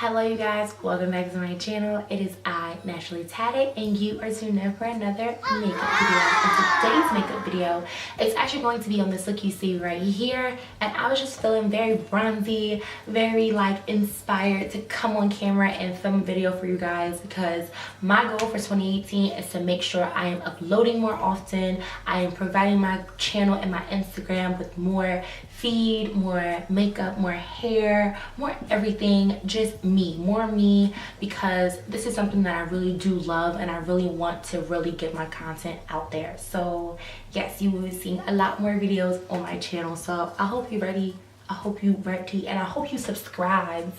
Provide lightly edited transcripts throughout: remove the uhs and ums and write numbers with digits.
Hello you guys, welcome back to my channel. It is I, NaturallyTatted, and you are tuned in for another makeup video. And today's makeup video is actually going to be on this look you see right here. And I was just feeling very bronzy, very like inspired to come on camera and film a video for you guys, because my goal for 2018 is to make sure I am uploading more often. I am providing my channel and my Instagram with more feed, more makeup, more hair, more everything, just me, more me, because this is something that I really do love and I really want to really get my content out there. So yes, you will be seeing a lot more videos on my channel. So I hope you're ready. I hope you're ready, and I hope you subscribe.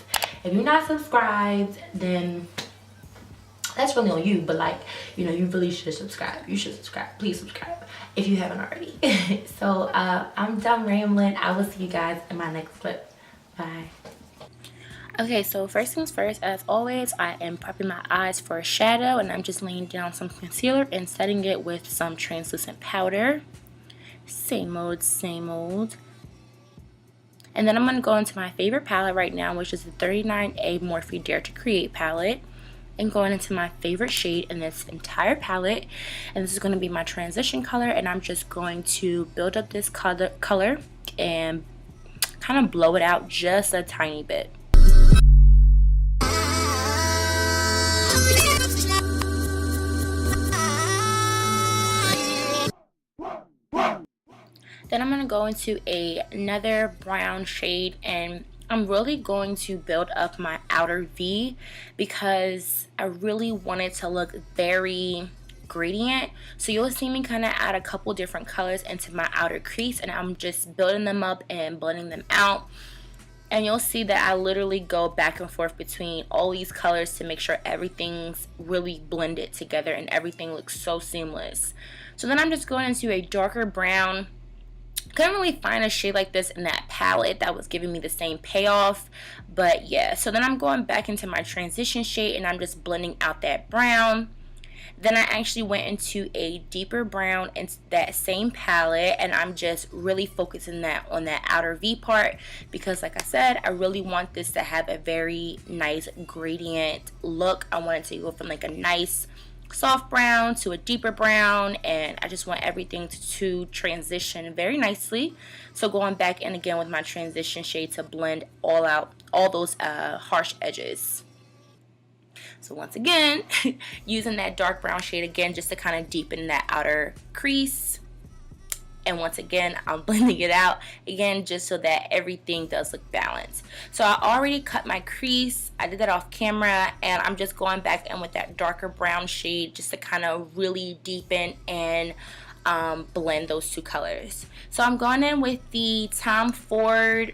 If you're not subscribed, then that's really on you, but like, you know, you really should subscribe. You should subscribe. Please subscribe if you haven't already. So I'm done rambling. I will see you guys in my next clip. Bye. Okay, so first things first, as always, I am prepping my eyes for a shadow, and I'm just laying down some concealer and setting it with some translucent powder. Same old, same old. And then I'm going to go into my favorite palette right now, which is the 39A Morphe Dare to Create palette. And going into my favorite shade in this entire palette, and this is going to be my transition color, and I'm just going to build up this color and kind of blow it out just a tiny bit. Then I'm going to go into another brown shade, and I'm really going to build up my outer V because I really want it to look very gradient. So you'll see me kind of add a couple different colors into my outer crease, and I'm just building them up and blending them out. And you'll see that I literally go back and forth between all these colors to make sure everything's really blended together and everything looks so seamless. So then I'm just going into a darker brown. Couldn't really find a shade like this in that palette that was giving me the same payoff, but yeah. So then I'm going back into my transition shade, and I'm just blending out that brown. Then I actually went into a deeper brown in that same palette, and I'm just really focusing that on that outer V part, because like I said, I really want this to have a very nice gradient look. I want it to go from like a nice soft brown to a deeper brown, and I just want everything to transition very nicely. So going back in again with my transition shade to blend all those harsh edges. So once again, using that dark brown shade again just to kind of deepen that outer crease. And once again, I'm blending it out again just so that everything does look balanced. So I already cut my crease. I did that off camera, and I'm just going back in with that darker brown shade just to kind of really deepen and blend those two colors. So I'm going in with the Tom Ford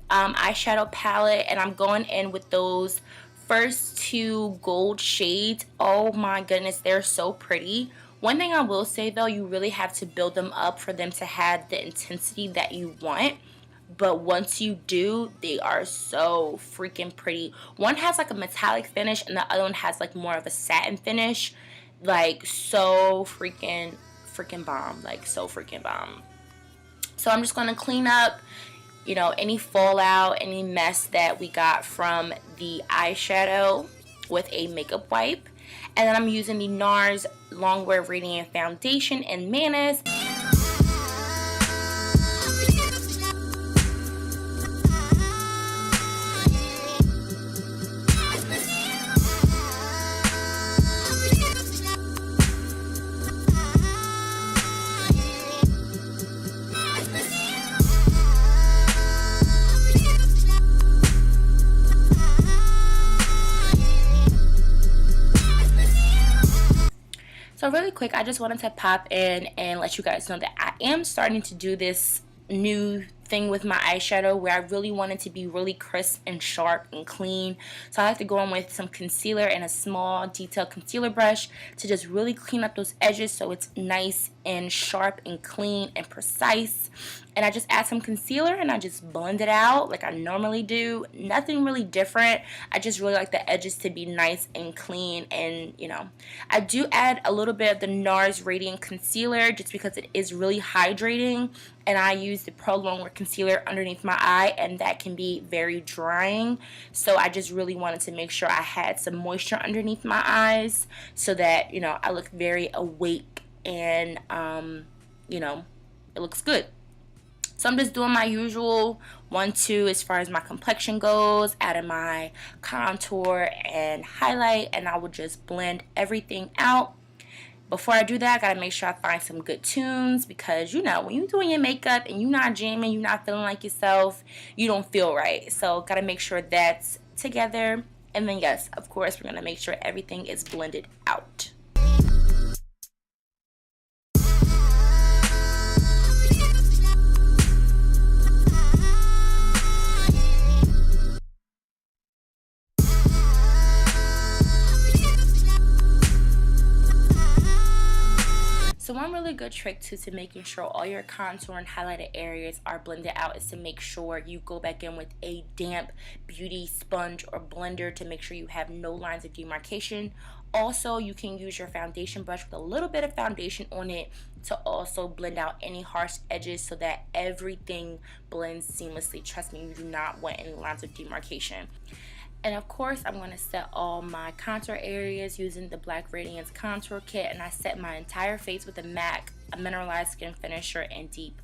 eyeshadow palette, and I'm going in with those first two gold shades. Oh my goodness, they're so pretty. One thing I will say though, you really have to build them up for them to have the intensity that you want. But once you do, they are so freaking pretty. One has like a metallic finish, and the other one has like more of a satin finish. Like so freaking bomb. Like so freaking bomb. So I'm just going to clean up, you know, any fallout, any mess that we got from the eyeshadow with a makeup wipe. And then I'm using the NARS Longwear Radiant Foundation in Mayonnaise. So really quick, I just wanted to pop in and let you guys know that I am starting to do this new thing with my eyeshadow where I really want it to be really crisp and sharp and clean. So I like to go in with some concealer and a small detailed concealer brush to just really clean up those edges so it's nice, and sharp and clean and precise. And I just add some concealer and I just blend it out like I normally do. Nothing really different. I just really like the edges to be nice and clean. And you know, I do add a little bit of the NARS Radiant Concealer just because it is really hydrating, and I use the Pro Longwear Concealer underneath my eye, and that can be very drying. So I just really wanted to make sure I had some moisture underneath my eyes so that, you know, I look very awake and, you know, it looks good. So I'm just doing my usual 1-2 as far as my complexion goes, adding my contour and highlight, and I will just blend everything out. Before I do that, I gotta make sure I find some good tunes, because you know, when you're doing your makeup and you're not jamming, you're not feeling like yourself, you don't feel right. So gotta make sure that's together. And then yes, of course, we're gonna make sure everything is blended out. So one really good trick to making sure all your contour and highlighted areas are blended out is to make sure you go back in with a damp beauty sponge or blender to make sure you have no lines of demarcation. Also, you can use your foundation brush with a little bit of foundation on it to also blend out any harsh edges so that everything blends seamlessly. Trust me, you do not want any lines of demarcation. And of course, I'm going to set all my contour areas using the Black Radiance Contour Kit. And I set my entire face with the MAC, a Mineralized Skin Finisher in Deep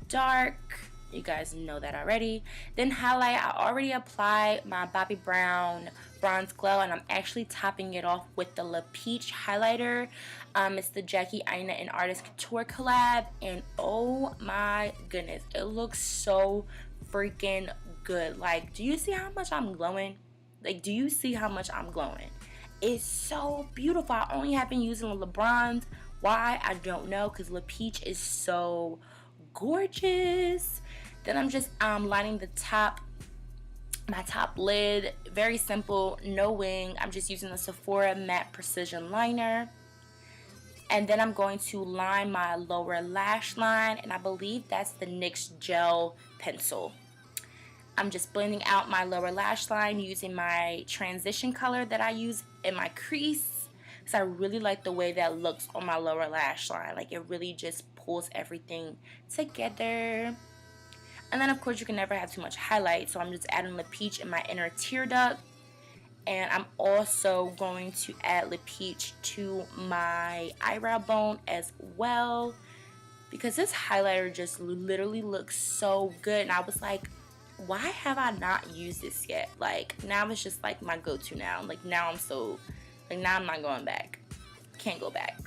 Dark. You guys know that already. Then highlight, I already applied my Bobbi Brown Bronze Glow, and I'm actually topping it off with the Le Peach highlighter. It's the Jackie Aina and Artist Couture collab, and oh my goodness, it looks so freaking good. Like, do you see how much I'm glowing? Like, do you see how much I'm glowing? It's so beautiful. I only have been using Le Bronze. Why? I don't know, because Le Peach is so gorgeous. Then I'm just lining the top, my top lid. Very simple, no wing. I'm just using the Sephora Matte Precision Liner. And then I'm going to line my lower lash line, and I believe that's the NYX Gel Pencil. I'm just blending out my lower lash line using my transition color that I use in my crease, because I really like the way that looks on my lower lash line. Like, it really just pulls everything together. And then of course you can never have too much highlight, so I'm just adding Le Peach in my inner tear duct. And I'm also going to add Le Peach to my eyebrow bone as well, because this highlighter just literally looks so good. And I was like, why have I not used this yet? Like, now it's just like my go-to now. Like, now I'm so, like, now I'm not going back. Can't go back.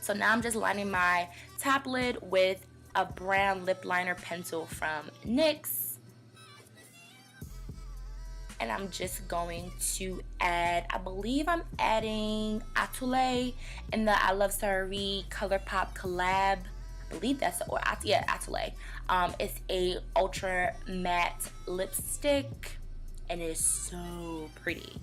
So now I'm just lining my top lid with a brown lip liner pencil from NYX. And I'm just going to add, I believe I'm adding Atelier in the I Love Sari ColourPop collab. I believe that's the, or yeah, Atelier. It's a ultra matte lipstick, and it's so pretty.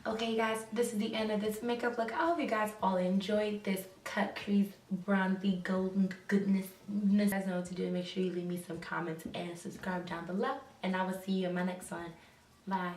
Okay guys, this is the end of this makeup look. I hope you guys all enjoyed this cut crease bronzy golden goodness. You guys know what to do. Make sure you leave me some comments and subscribe down below, and I will see you in my next one. Bye.